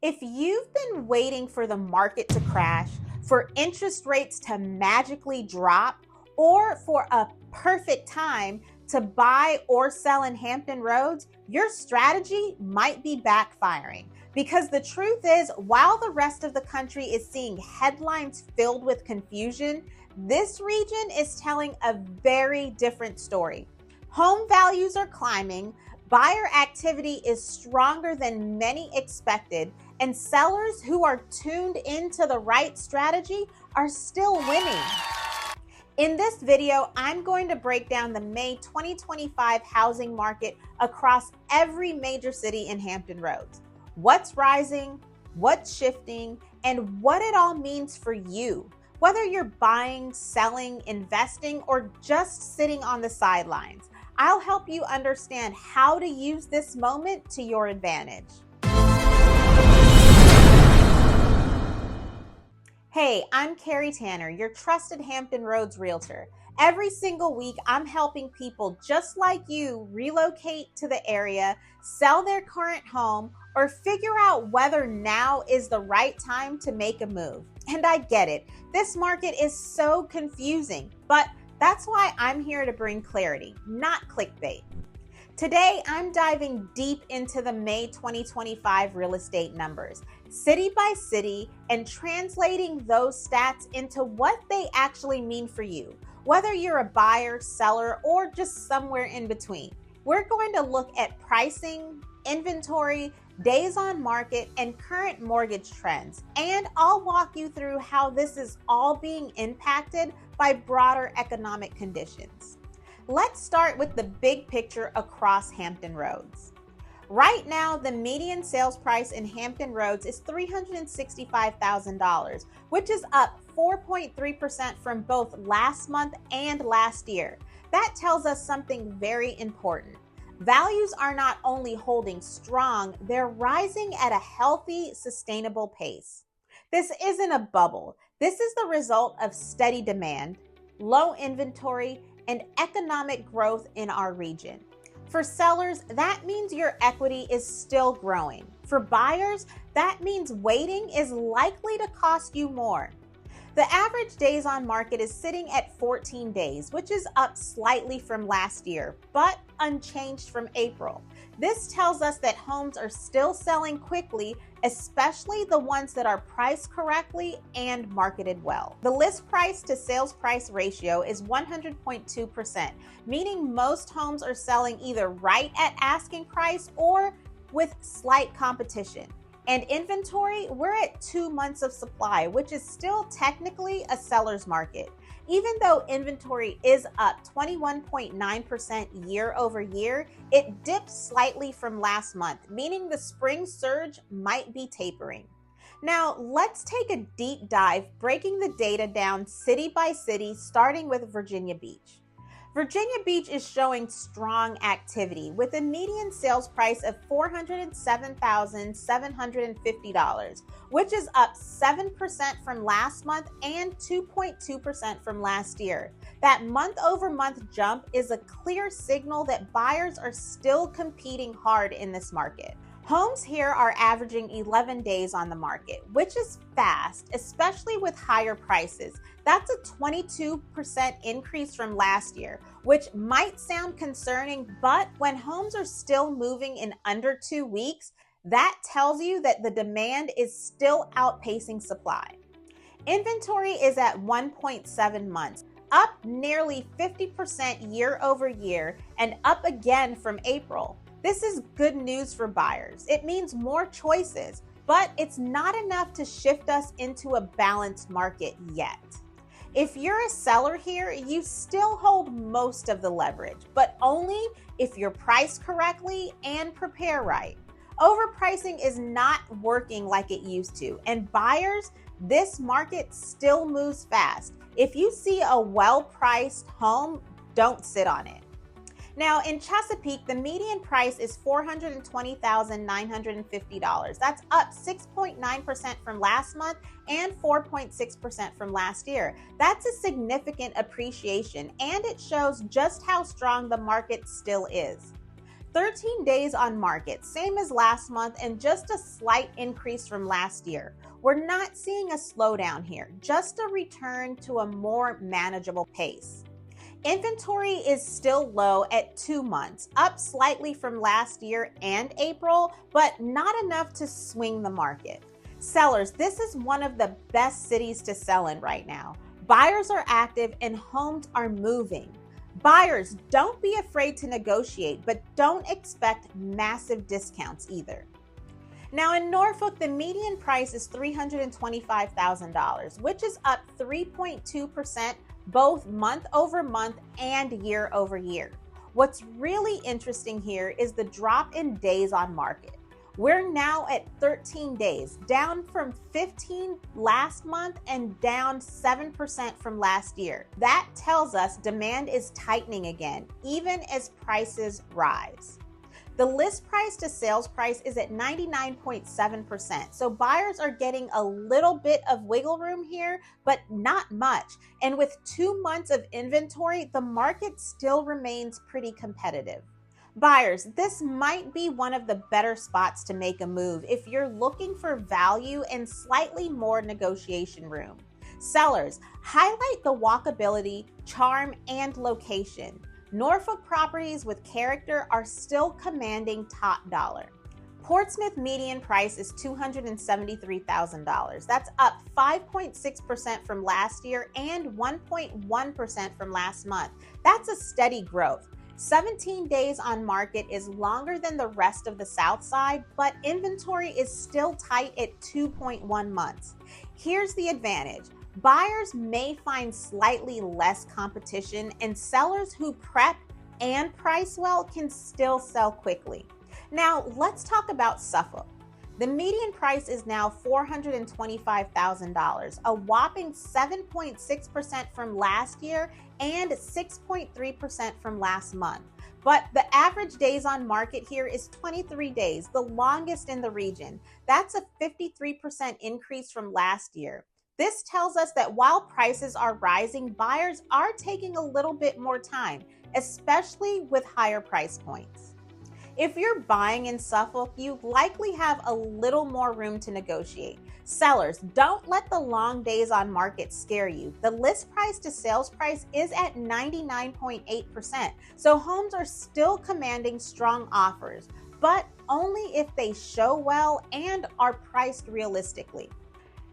If you've been waiting for the market to crash, for interest rates to magically drop, or for a perfect time to buy or sell in Hampton Roads, your strategy might be backfiring. Because the truth is, while the rest of the country is seeing headlines filled with confusion, this region is telling a very different story. Home values are climbing, buyer activity is stronger than many expected, and sellers who are tuned into the right strategy are still winning. In this video, I'm going to break down the May 2025 housing market across every major city in Hampton Roads. What's rising, what's shifting, and what it all means for you, whether you're buying, selling, investing, or just sitting on the sidelines. I'll help you understand how to use this moment to your advantage. Hey, I'm Carrie Tanner, your trusted Hampton Roads realtor. Every single week, I'm helping people just like you relocate to the area, sell their current home, or figure out whether now is the right time to make a move. And I get it, this market is so confusing, but that's why I'm here to bring clarity, not clickbait. Today, I'm diving deep into the May 2025 real estate numbers, city by city, and translating those stats into what they actually mean for you, whether you're a buyer, seller, or just somewhere in between. We're going to look at pricing, inventory, days on market, and current mortgage trends. And I'll walk you through how this is all being impacted by broader economic conditions. Let's start with the big picture across Hampton Roads. Right now, the median sales price in Hampton Roads is $365,000, which is up 4.3% from both last month and last year. That tells us something very important. Values are not only holding strong, they're rising at a healthy, sustainable pace. This isn't a bubble. This is the result of steady demand, low inventory, and economic growth in our region. For sellers, that means your equity is still growing. For buyers, that means waiting is likely to cost you more. The average days on market is sitting at 14 days, which is up slightly from last year, but unchanged from April. This tells us that homes are still selling quickly, especially the ones that are priced correctly and marketed well. The list price to sales price ratio is 100.2%, meaning most homes are selling either right at asking price or with slight competition. And inventory, we're at 2 months of supply, which is still technically a seller's market. Even though inventory is up 21.9% year over year, it dipped slightly from last month, meaning the spring surge might be tapering. Now, let's take a deep dive, breaking the data down city by city, starting with Virginia Beach. Virginia Beach is showing strong activity with a median sales price of $407,750, which is up 7% from last month and 2.2% from last year. That month-over-month jump is a clear signal that buyers are still competing hard in this market. Homes here are averaging 11 days on the market, which is fast, especially with higher prices. That's a 22% increase from last year, which might sound concerning, but when homes are still moving in under 2 weeks, that tells you that the demand is still outpacing supply. Inventory is at 1.7 months, up nearly 50% year over year and up again from April. This is good news for buyers. It means more choices, but it's not enough to shift us into a balanced market yet. If you're a seller here, you still hold most of the leverage, but only if you're priced correctly and prepare right. Overpricing is not working like it used to, and buyers, this market still moves fast. If you see a well-priced home, don't sit on it. Now, in Chesapeake, the median price is $420,950. That's up 6.9% from last month and 4.6% from last year. That's a significant appreciation, and it shows just how strong the market still is. 13 days on market, same as last month, and just a slight increase from last year. We're not seeing a slowdown here, just a return to a more manageable pace. Inventory is still low at 2 months, up slightly from last year and April, but not enough to swing the market. Sellers, this is one of the best cities to sell in right now. Buyers are active and homes are moving. Buyers, don't be afraid to negotiate, but don't expect massive discounts either. Now in Norfolk, the median price is $325,000, which is up 3.2% both month over month and year over year. What's really interesting here is the drop in days on market. We're now at 13 days, down from 15 last month and down 7% from last year. That tells us demand is tightening again, even as prices rise. The list price to sales price is at 99.7%, so buyers are getting a little bit of wiggle room here, but not much. And with 2 months of inventory, the market still remains pretty competitive. Buyers, this might be one of the better spots to make a move if you're looking for value and slightly more negotiation room. Sellers, highlight the walkability, charm, and location. Norfolk properties with character are still commanding top dollar. Portsmouth median price is $273,000. That's up 5.6% from last year and 1.1% from last month. That's a steady growth. 17 days on market is longer than the rest of the South Side, but inventory is still tight at 2.1 months. Here's the advantage. Buyers may find slightly less competition, and sellers who prep and price well can still sell quickly. Now, let's talk about Suffolk. The median price is now $425,000, a whopping 7.6% from last year and 6.3% from last month. But the average days on market here is 23 days, the longest in the region. That's a 53% increase from last year. This tells us that while prices are rising, buyers are taking a little bit more time, especially with higher price points. If you're buying in Suffolk, you likely have a little more room to negotiate. Sellers, don't let the long days on market scare you. The list price to sales price is at 99.8%, so homes are still commanding strong offers, but only if they show well and are priced realistically.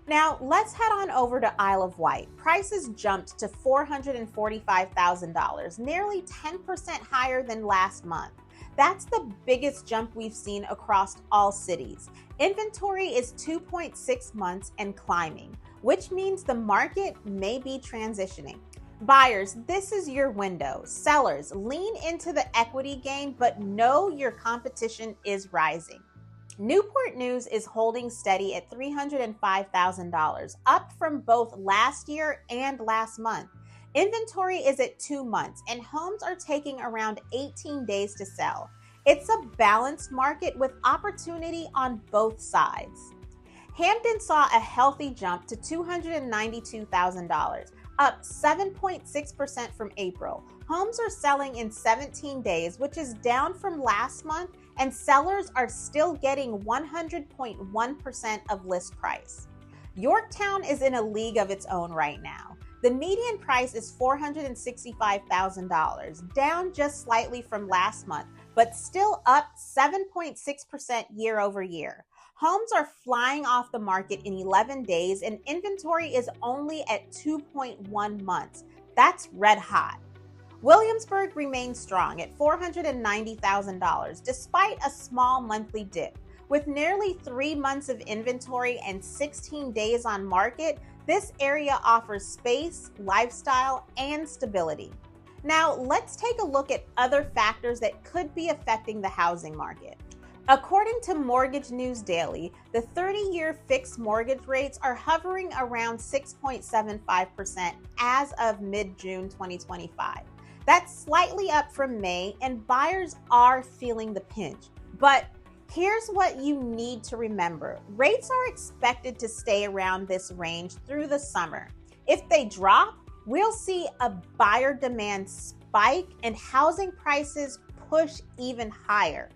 Now, let's head on over to Isle of Wight. Prices jumped to $445,000, nearly 10% higher than last month. That's the biggest jump we've seen across all cities. Inventory is 2.6 months and climbing, which means the market may be transitioning. Buyers, this is your window. Sellers, lean into the equity gain, but know your competition is rising. Newport News is holding steady at $305,000, up from both last year and last month. Inventory is at 2 months, and homes are taking around 18 days to sell. It's a balanced market with opportunity on both sides. Hampton saw a healthy jump to $292,000, up 7.6% from April. Homes are selling in 17 days, which is down from last month, and sellers are still getting 100.1% of list price. Yorktown is in a league of its own right now. The median price is $465,000, down just slightly from last month, but still up 7.6% year over year. Homes are flying off the market in 11 days, and inventory is only at 2.1 months. That's red hot. Williamsburg remains strong at $490,000, despite a small monthly dip. With nearly 3 months of inventory and 16 days on market, this area offers space, lifestyle, and stability. Now, let's take a look at other factors that could be affecting the housing market. According to Mortgage News Daily, the 30-year fixed mortgage rates are hovering around 6.75% as of mid-June 2025. That's slightly up from May, and buyers are feeling the pinch. But here's what you need to remember. Rates are expected to stay around this range through the summer. If they drop, we'll see a buyer demand spike and housing prices push even higher.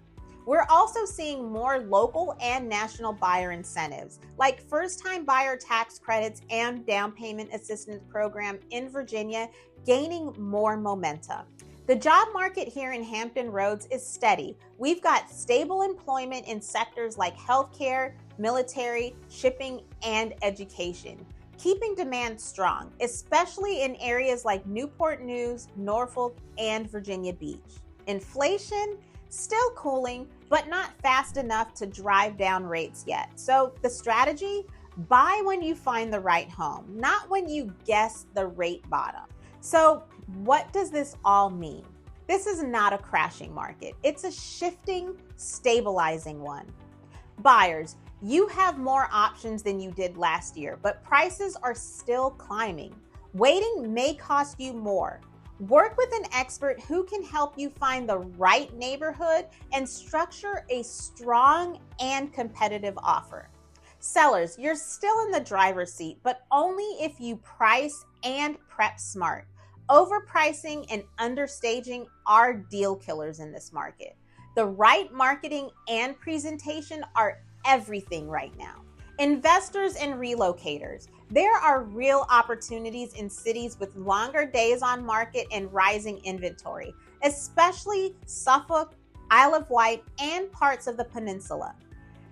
We're also seeing more local and national buyer incentives, like first-time buyer tax credits and down payment assistance program in Virginia, gaining more momentum. The job market here in Hampton Roads is steady. We've got stable employment in sectors like healthcare, military, shipping, and education, keeping demand strong, especially in areas like Newport News, Norfolk, and Virginia Beach. Inflation, still cooling, but not fast enough to drive down rates yet. So the strategy, buy when you find the right home, not when you guess the rate bottom. So what does this all mean? This is not a crashing market. It's a shifting, stabilizing one. Buyers, you have more options than you did last year, but prices are still climbing. Waiting may cost you more. Work with an expert who can help you find the right neighborhood and structure a strong and competitive offer. Sellers, you're still in the driver's seat, but only if you price and prep smart. Overpricing and understaging are deal killers in this market. The right marketing and presentation are everything right now. Investors and relocators, there are real opportunities in cities with longer days on market and rising inventory, especially Suffolk, Isle of Wight, and parts of the peninsula.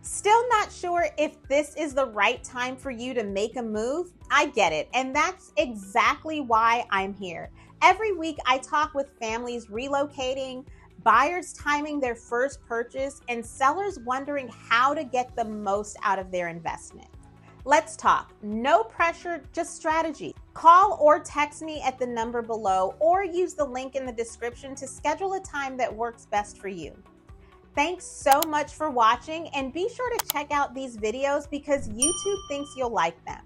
Still not sure if this is the right time for you to make a move? I get it, and that's exactly why I'm here. Every week I talk with families relocating, buyers timing their first purchase, and sellers wondering how to get the most out of their investment. Let's talk. No pressure, just strategy. Call or text me at the number below or use the link in the description to schedule a time that works best for you. Thanks so much for watching, and be sure to check out these videos because YouTube thinks you'll like them.